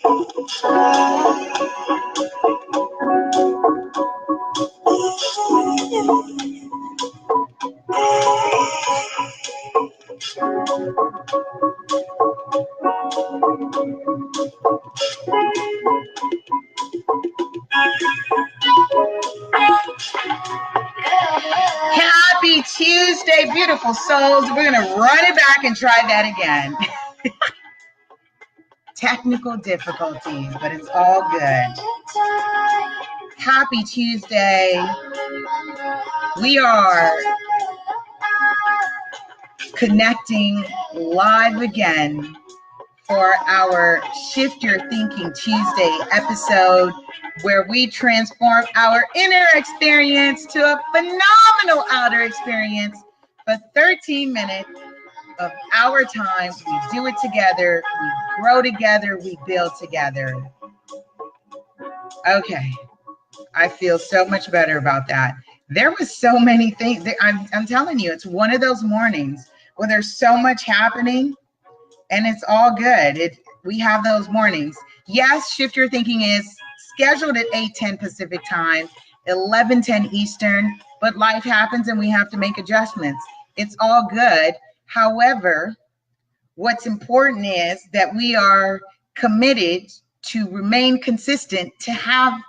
Happy Tuesday, beautiful souls. We're going to run it back and try that again. Technical difficulties, but it's all good. Happy Tuesday. We are connecting live again for our Shift Your Thinking Tuesday episode, where we transform our inner experience to a phenomenal outer experience for 13 minutes of our time. We do it together, we grow together, we build together. Okay, I feel so much better about that. There was so many things that I'm telling you, it's one of those mornings where there's so much happening and it's all good. We have those mornings. Yes, Shift Your Thinking is scheduled at 8:10 Pacific time, 11:10 Eastern, but life happens and we have to make adjustments. It's all good. However, what's important is that we are committed to remain consistent to have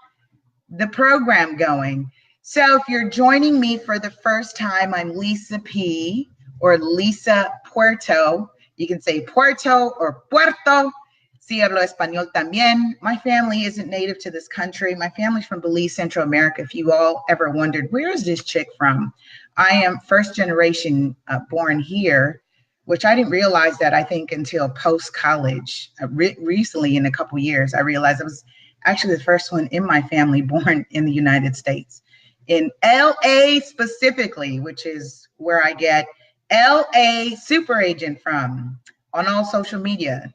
the program going. So if you're joining me for the first time, I'm Lisa P. or Lisa Puerto. You can say Puerto or Puerto. Si hablo español también. My family isn't native to this country. My family's from Belize, Central America. If you all ever wondered, where is this chick from? I am first generation born here, which I didn't realize that, I think, until post-college. Recently, in a couple years, I realized I was actually the first one in my family born in the United States. In LA specifically, which is where I get LA Superagent from on all social media.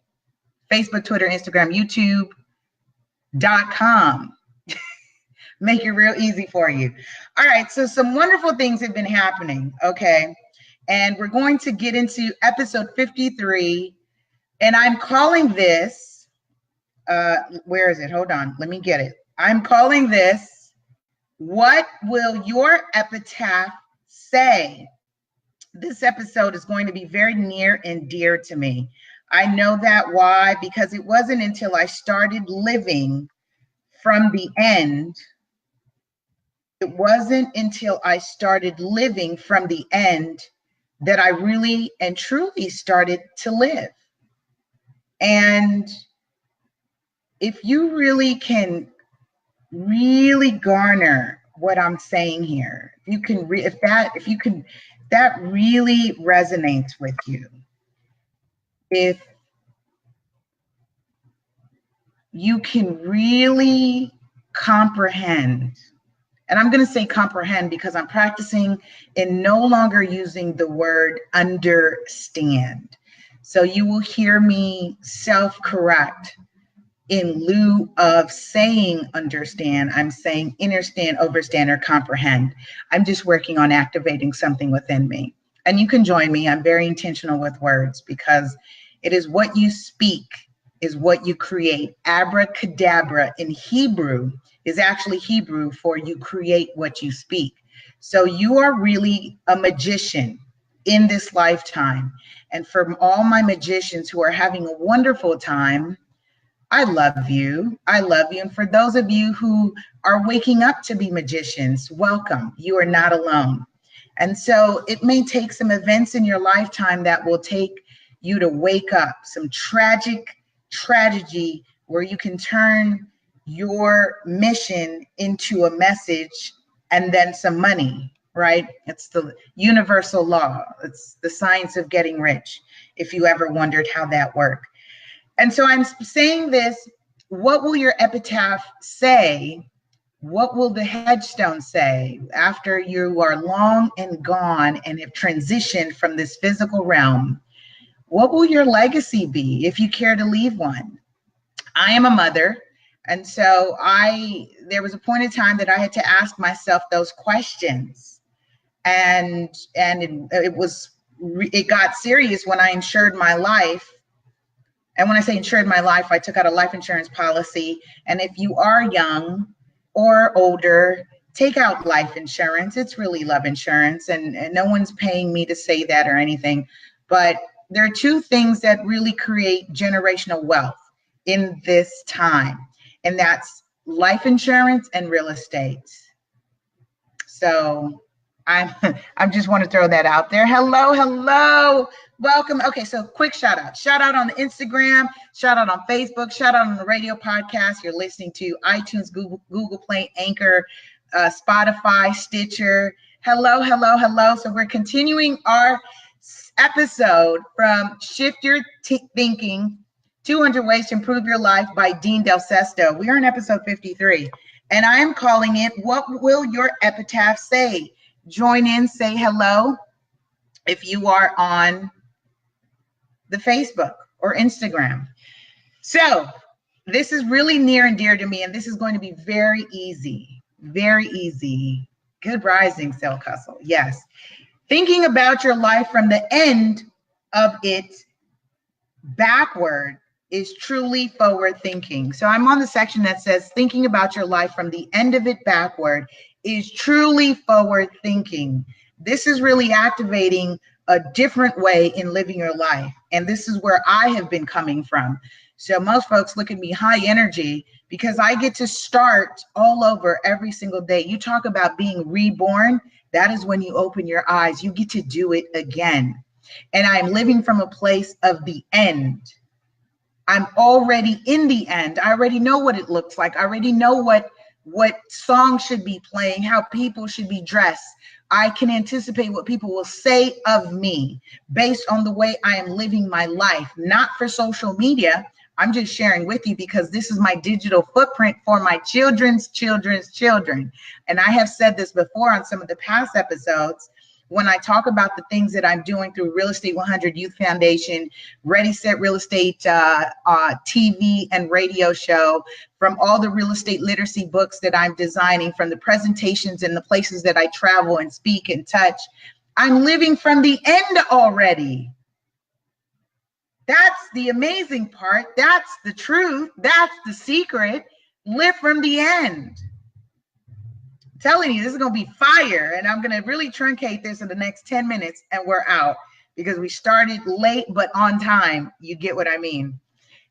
Facebook, Twitter, Instagram, YouTube.com. Make it real easy for you. All right, so some wonderful things have been happening, okay? And we're going to get into episode 53, and I'm calling this, where is it? Hold on, let me get it. I'm calling this, What Will Your Epitaph Say? This episode is going to be very near and dear to me. I know that. Why? Because it wasn't until I started living from the end. It wasn't until I started living from the end that I really and truly started to live. And if you really can really garner what I'm saying here, that really resonates with you. If you can really comprehend, and I'm going to say comprehend because I'm practicing in no longer using the word understand. So you will hear me self-correct in lieu of saying understand. I'm saying understand, overstand, or comprehend. I'm just working on activating something within me. And you can join me. I'm very intentional with words because it is what you speak is what you create. Abracadabra in Hebrew is actually Hebrew for you create what you speak. So you are really a magician in this lifetime. And for all my magicians who are having a wonderful time, I love you. I love you. And for those of you who are waking up to be magicians, welcome. You are not alone. And so it may take some events in your lifetime that will take you to wake up, some tragedy where you can turn your mission into a message and then some money, right? It's the universal law. It's the science of getting rich, if you ever wondered how that worked. And so I'm saying this, what will your epitaph say? What will the headstone say after you are long and gone and have transitioned from this physical realm? What will your legacy be if you care to leave one? I am a mother. And so there was a point in time that I had to ask myself those questions. And it got serious when I insured my life And when I say insured my life, I took out a life insurance policy. And if you are young or older, take out life insurance. It's really love insurance. And no one's paying me to say that or anything. But there are two things that really create generational wealth in this time. And that's life insurance and real estate. So I just want to throw that out there. Hello. Welcome. Okay, so quick shout out. Shout out on the Instagram, shout out on Facebook, shout out on the radio podcast. You're listening to iTunes, Google Play, Anchor, Spotify, Stitcher. Hello. So we're continuing our episode from Shift Your Thinking, 200 Ways to Improve Your Life by Dean Del Sesto. We are in episode 53, and I am calling it, What Will Your Epitaph Say? Join in, say hello if you are on the Facebook or Instagram. So this is really near and dear to me, and this is going to be very easy. Good rising, xoxo. Yes. Thinking about your life from the end of it backward is truly forward thinking. So I'm on the section that says thinking about your life from the end of it backward is truly forward thinking. This is really activating a different way in living your life. And this is where I have been coming from. So most folks look at me high energy because I get to start all over every single day. You talk about being reborn. That is when you open your eyes. You get to do it again. And I'm living from a place of the end. I'm already in the end. I already know what it looks like. I already know what songs should be playing, how people should be dressed. I can anticipate what people will say of me based on the way I am living my life, not for social media. I'm just sharing with you because this is my digital footprint for my children's children. And I have said this before on some of the past episodes when I talk about the things that I'm doing through Real Estate 100 Youth Foundation, Ready Set Real Estate TV and radio show, from all the real estate literacy books that I'm designing, from the presentations and the places that I travel and speak and touch. I'm living from the end already. That's the amazing part. That's the truth. That's the secret. Live from the end. I'm telling you, this is going to be fire. And I'm going to really truncate this in the next 10 minutes and we're out because we started late, but on time. You get what I mean?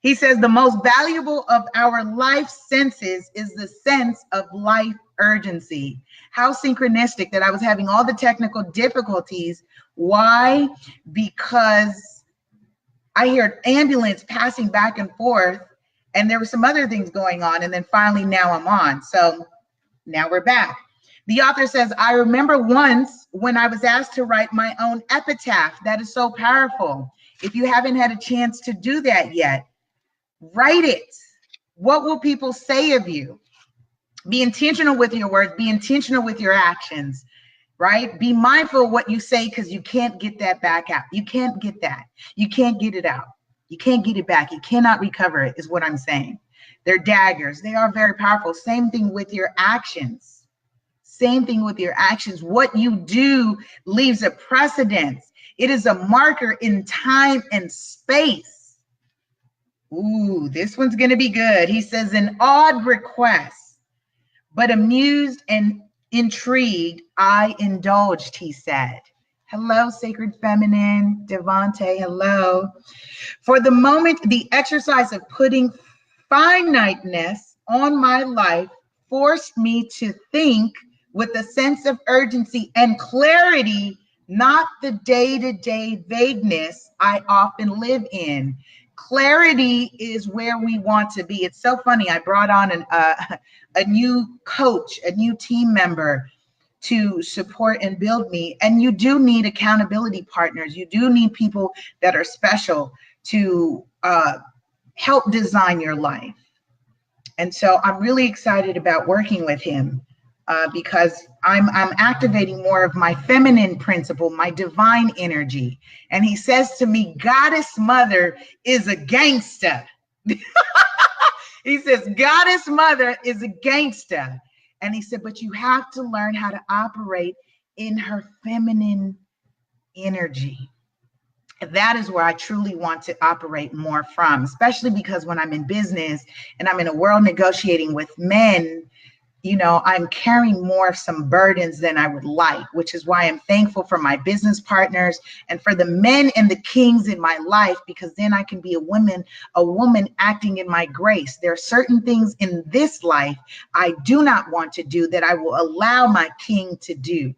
He says the most valuable of our life senses is the sense of life urgency. How synchronistic that I was having all the technical difficulties. Why? Because I heard ambulance passing back and forth, and there were some other things going on. And then finally, now I'm on. So now we're back. The author says, I remember once when I was asked to write my own epitaph. That is so powerful. If you haven't had a chance to do that yet, write it. What will people say of you? Be intentional with your words. Be intentional with your actions. Right? Be mindful of what you say because you can't get that back out. You can't get that. You can't get it out. You can't get it back. You cannot recover it is what I'm saying. They're daggers. They are very powerful. Same thing with your actions. Same thing with your actions. What you do leaves a precedence. It is a marker in time and space. Ooh, this one's going to be good. He says, an odd request, but amused and intrigued, I indulged, he said. Hello, Sacred Feminine. Devante, hello. For the moment, the exercise of putting finiteness on my life forced me to think with a sense of urgency and clarity, not the day-to-day vagueness I often live in. Clarity is where we want to be. It's so funny. I brought on a new coach, a new team member to support and build me. And you do need accountability partners. You do need people that are special to help design your life. And so I'm really excited about working with him because I'm activating more of my feminine principle, my divine energy. And he says to me, Goddess Mother is a gangster. He says, Goddess Mother is a gangster. And he said, but you have to learn how to operate in her feminine energy. that is where I truly want to operate more from, especially because when I'm in business and I'm in a world negotiating with men, you know, I'm carrying more of some burdens than I would like, which is why I'm thankful for my business partners and for the men and the kings in my life, because then I can be a woman acting in my grace. There are certain things in this life I do not want to do that I will allow my king to do.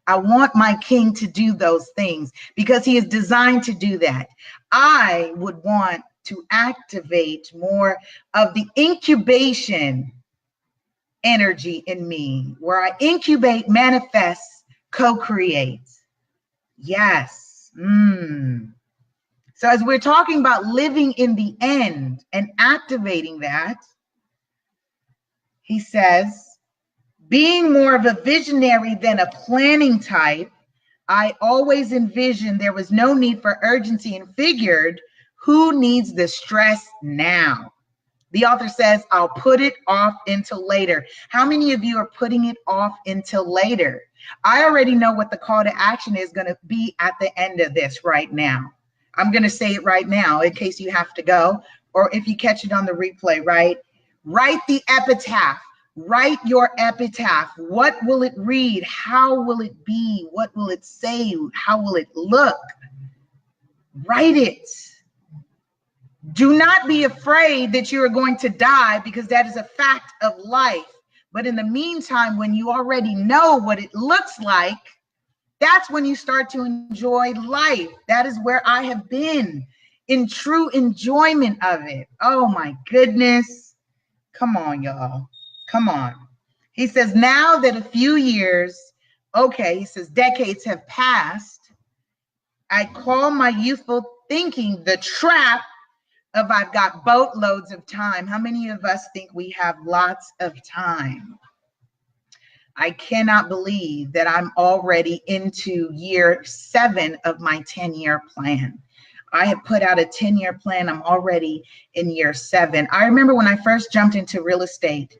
I want my king to do those things because he is designed to do that. I would want to activate more of the incubation energy in me, where I incubate, manifest, co-create. Yes. So as we're talking about living in the end and activating that, he says, being more of a visionary than a planning type, I always envisioned there was no need for urgency and figured, who needs the stress now? The author says, I'll put it off until later. How many of you are putting it off until later? I already know what the call to action is going to be at the end of this right now. I'm going to say it right now in case you have to go, or if you catch it on the replay, right? Write the epitaph. Write your epitaph. What will it read? How will it be? What will it say? How will it look? Write it. Do not be afraid that you are going to die, because that is a fact of life. But in the meantime, when you already know what it looks like, that's when you start to enjoy life. That is where I have been, in true enjoyment of it. Oh my goodness. Come on, y'all. Come on. He says, now that a few years, he says decades have passed, I call my youthful thinking the trap of I've got boatloads of time. How many of us think we have lots of time? I cannot believe that I'm already into year 7 of my 10-year plan. I have put out a 10-year plan. I'm already in year 7. I remember when I first jumped into real estate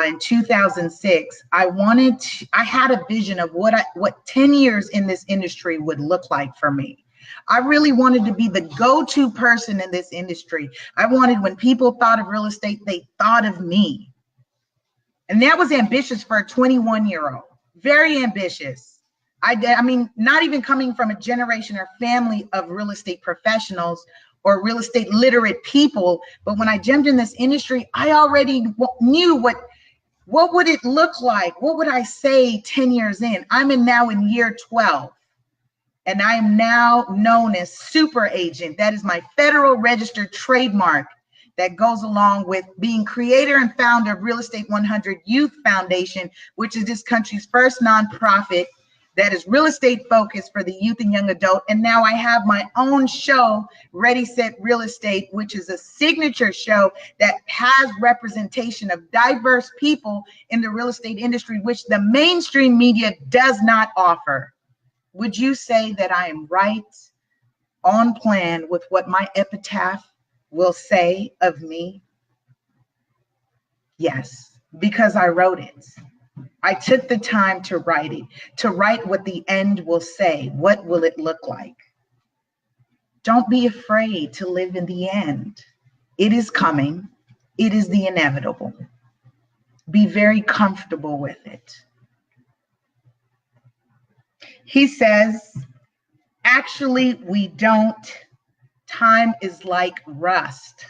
in 2006, I had a vision of what 10 years in this industry would look like for me. I really wanted to be the go-to person in this industry. I wanted, when people thought of real estate, they thought of me. And that was ambitious for a 21-year-old. Very ambitious. I mean, not even coming from a generation or family of real estate professionals or real estate literate people. But when I jumped in this industry, I already knew what would it look like? What would I say 10 years in? I'm now in year 12. And I am now known as super agent. That is my federal registered trademark that goes along with being creator and founder of Real Estate 100 Youth Foundation, which is this country's first nonprofit that is real estate focused for the youth and young adult. And now I have my own show, Ready, Set, Real Estate, which is a signature show that has representation of diverse people in the real estate industry, which the mainstream media does not offer. Would you say that I am right on plan with what my epitaph will say of me? Yes, because I wrote it. I took the time to write it, to write what the end will say. What will it look like? Don't be afraid to live in the end. It is coming. It is the inevitable. Be very comfortable with it. He says, actually, we don't. Time is like rust.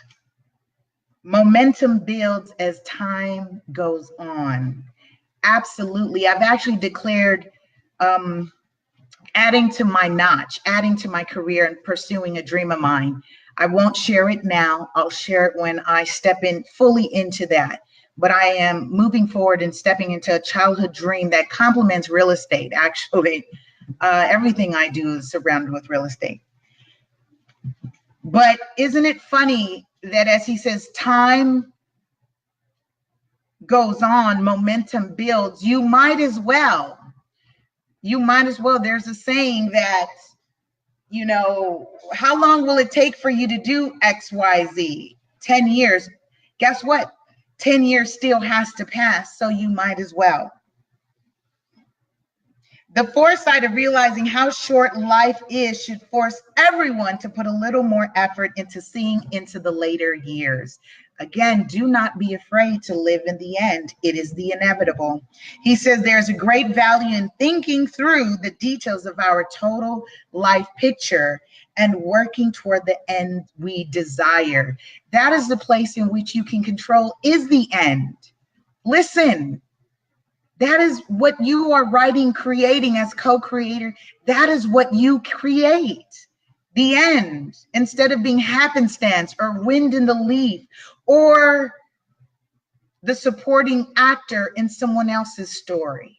Momentum builds as time goes on. Absolutely. I've actually declared adding to my notch, adding to my career and pursuing a dream of mine. I won't share it now. I'll share it when I step in fully into that. But I am moving forward and stepping into a childhood dream that complements real estate. Actually, everything I do is surrounded with real estate. But isn't it funny that, as he says, time goes on, momentum builds. You might as well. There's a saying that, you know, how long will it take for you to do XYZ? 10 years. Guess what? 10 years still has to pass, so you might as well. The foresight of realizing how short life is should force everyone to put a little more effort into seeing into the later years. Again, do not be afraid to live in the end. It is the inevitable. He says there's a great value in thinking through the details of our total life picture and working toward the end we desire. That is the place in which you can control is the end. Listen. That is what you are writing, creating as co-creator. That is what you create. The end, instead of being happenstance or wind in the leaf or the supporting actor in someone else's story.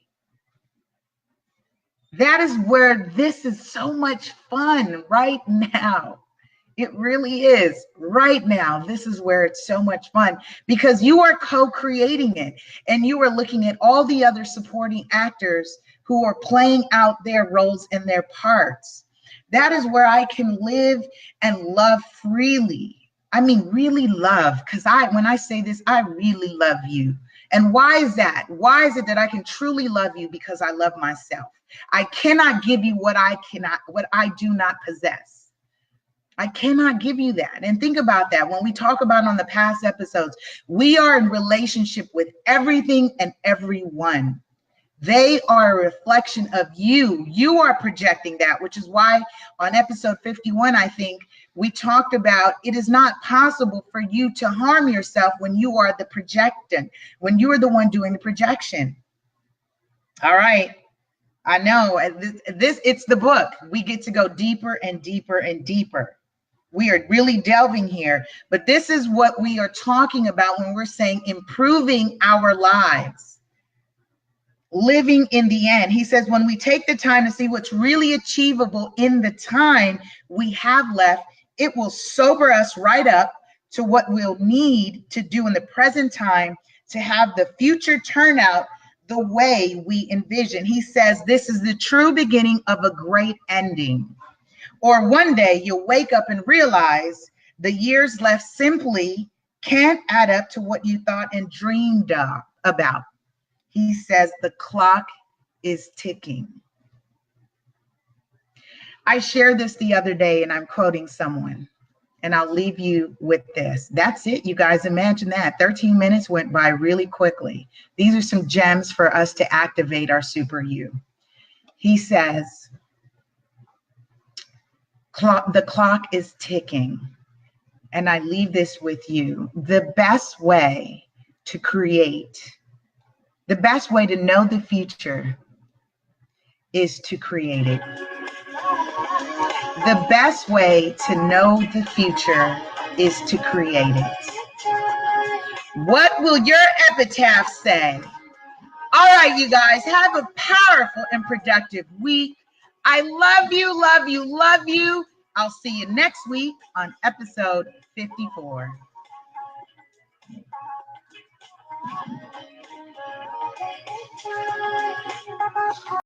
That is where this is so much fun right now. It really is right now. This is where it's so much fun because you are co-creating it and you are looking at all the other supporting actors who are playing out their roles and their parts. That is where I can live and love freely. I mean, really love, because when I say this, I really love you. And why is that? Why is it that I can truly love you? Because I love myself. I cannot give you what I do not possess. I cannot give you that. And think about that. When we talk about on the past episodes, we are in relationship with everything and everyone. They are a reflection of you. You are projecting that, which is why on episode 51, I think we talked about it is not possible for you to harm yourself when you are the projectant, when you are the one doing the projection. All right. I know this it's the book. We get to go deeper and deeper and deeper. We are really delving here, but this is what we are talking about when we're saying improving our lives, living in the end. He says, when we take the time to see what's really achievable in the time we have left, it will sober us right up to what we'll need to do in the present time to have the future turn out the way we envision. He says, this is the true beginning of a great ending. Or one day you'll wake up and realize the years left simply can't add up to what you thought and dreamed about. He says the clock is ticking. I shared this the other day and I'm quoting someone, and I'll leave you with this. That's it, you guys. Imagine that. 13 minutes went by really quickly. These are some gems for us to activate our super you. He says, the clock is ticking. And I leave this with you. The best way to create, the best way to know the future is to create it. The best way to know the future is to create it. What will your epitaph say? All right, you guys, have a powerful and productive week. I love you, love you, love you. I'll see you next week on episode 54.